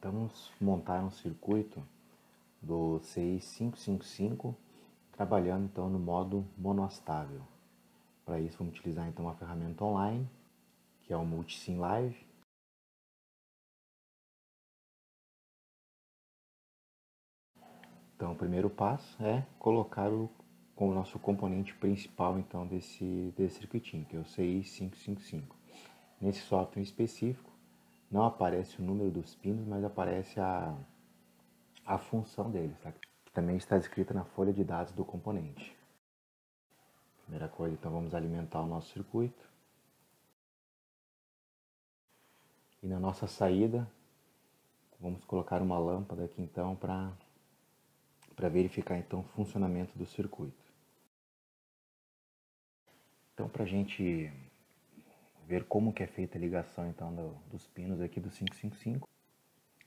Vamos montar um circuito do CI 555 trabalhando então no modo monoastável. Para isso vamos utilizar então uma ferramenta online que é o Multisim Live. Então o primeiro passo é colocar o nosso componente principal então desse circuitinho, que é o CI 555. Nesse software específico não aparece o número dos pinos, mas aparece a função deles, tá? Que também está escrita na folha de dados do componente. Primeira coisa, então vamos alimentar o nosso circuito. E na nossa saída, vamos colocar uma lâmpada aqui então para verificar então o funcionamento do circuito. Então, para a gente ver como que é feita a ligação então dos pinos aqui do 555,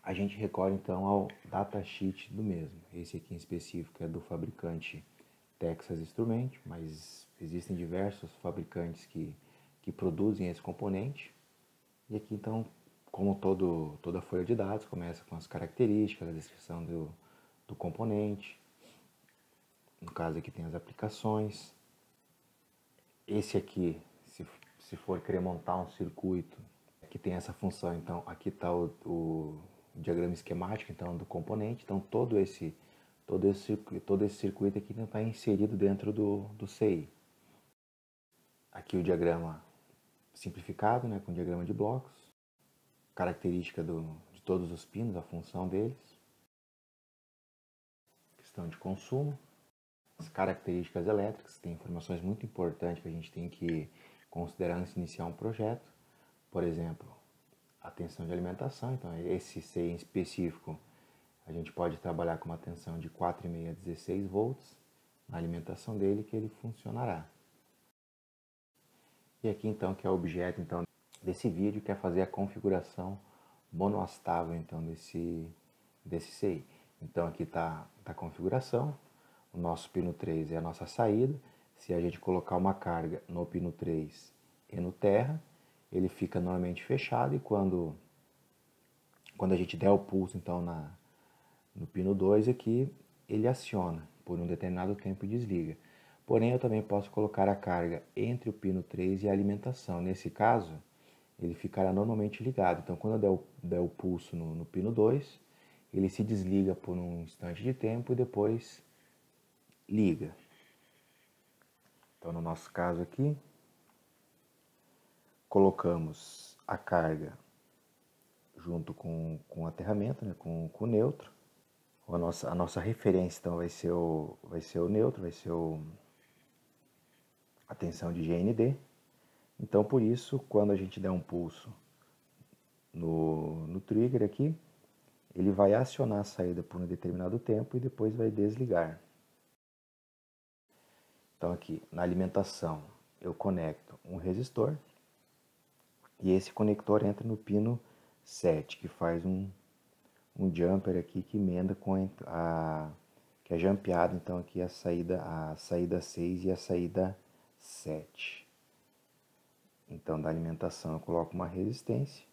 a gente recorre então ao datasheet do mesmo. Esse aqui em específico é do fabricante Texas Instruments, mas existem diversos fabricantes que produzem esse componente. E aqui então, como toda folha de dados, começa com as características, a descrição do componente. No caso aqui tem as aplicações. Esse aqui, se for querer montar um circuito que tem essa função, então aqui está o diagrama esquemático então, do componente. Então todo esse circuito aqui está inserido dentro do CI. Aqui o diagrama simplificado, né, com diagrama de blocos, característica de todos os pinos, a função deles, questão de consumo, as características elétricas, tem informações muito importantes que a gente tem que considerar antes de iniciar um projeto. Por exemplo, a tensão de alimentação. Então, esse CI em específico, a gente pode trabalhar com uma tensão de 4,5 a 16 volts na alimentação dele, que ele funcionará. E aqui então, que é o objeto então, desse vídeo, que é fazer a configuração monoastável então, desse CI. Então aqui está a configuração. O nosso pino 3 é a nossa saída. Se a gente colocar uma carga no pino 3 e no terra, ele fica normalmente fechado, e quando a gente der o pulso então no pino 2 aqui, ele aciona por um determinado tempo e desliga. Porém, eu também posso colocar a carga entre o pino 3 e a alimentação. Nesse caso, ele ficará normalmente ligado. Então, quando eu der o pulso no pino 2, ele se desliga por um instante de tempo e depois liga. Então, no nosso caso aqui, colocamos a carga junto com o aterramento, né, com o neutro. A nossa referência então vai ser o neutro, vai ser a tensão de GND. Então, por isso, quando a gente der um pulso no trigger aqui, ele vai acionar a saída por um determinado tempo e depois vai desligar. Então aqui, na alimentação, eu conecto um resistor e esse conector entra no pino 7, que faz um jumper aqui que emenda com que é jampeado então aqui a saída 6 e a saída 7. Então, da alimentação eu coloco uma resistência.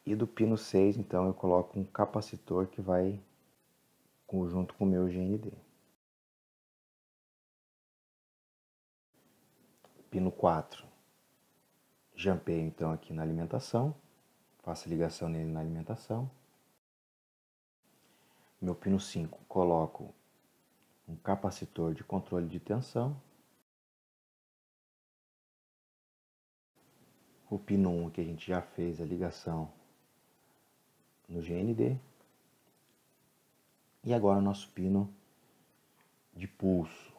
E do pino 6, então, eu coloco um capacitor que vai junto com o meu GND. Pino 4, jampeio então aqui na alimentação, faço a ligação nele na alimentação. Meu pino 5, coloco um capacitor de controle de tensão. O pino 1, que a gente já fez a ligação no GND. E agora o nosso pino de pulso,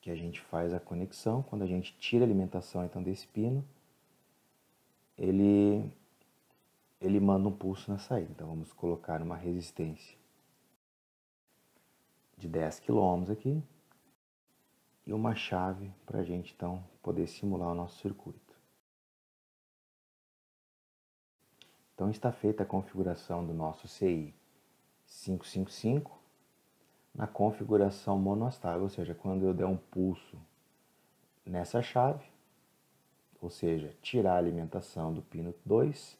que a gente faz a conexão. Quando a gente tira a alimentação então desse pino, ele manda um pulso na saída. Então vamos colocar uma resistência de 10 kΩ aqui e uma chave para a gente então poder simular o nosso circuito. Então está feita a configuração do nosso CI 555 na configuração monoastável, ou seja, quando eu der um pulso nessa chave, ou seja, tirar a alimentação do pino 2,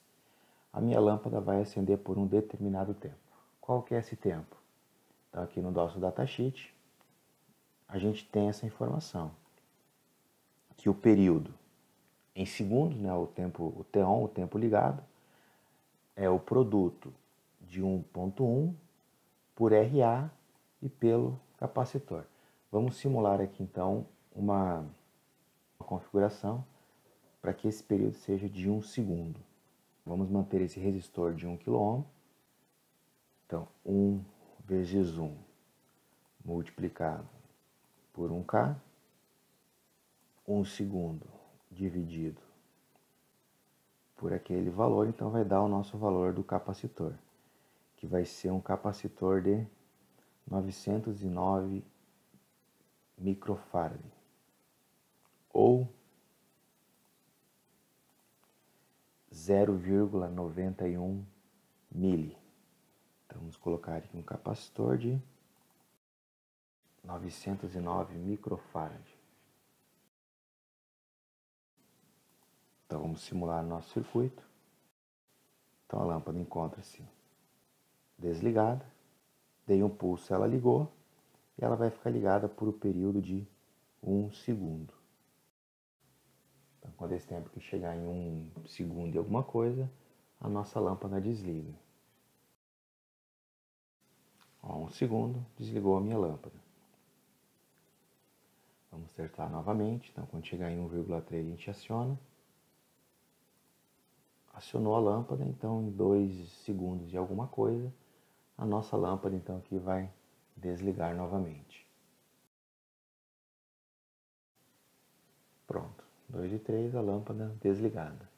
a minha lâmpada vai acender por um determinado tempo. Qual que é esse tempo? Então aqui no nosso datasheet, a gente tem essa informação, que o período em segundos, né, o T-on, o tempo ligado, é o produto de 1.1 por RA e pelo capacitor. Vamos simular aqui então uma configuração para que esse período seja de 1 segundo. Vamos manter esse resistor de 1 kΩ. Então, 1 vezes 1 multiplicado por 1K, 1 segundo dividido por aquele valor, então vai dar o nosso valor do capacitor, que vai ser um capacitor de 909 microfarad, ou 0,91 mili. Então vamos colocar aqui um capacitor de 909 microfarad. Então vamos simular nosso circuito. Então a lâmpada encontra-se desligada, dei um pulso, ela ligou, e ela vai ficar ligada por um período de 1 segundo. Então quando esse tempo que chegar em 1 segundo e alguma coisa, a nossa lâmpada desliga. Ó, 1 segundo, desligou a minha lâmpada. Vamos testar novamente. Então quando chegar em 1,3 a gente aciona. Acionou a lâmpada, então em 2 segundos e alguma coisa, a nossa lâmpada então aqui vai desligar novamente. Pronto, 2 e 3, a lâmpada desligada.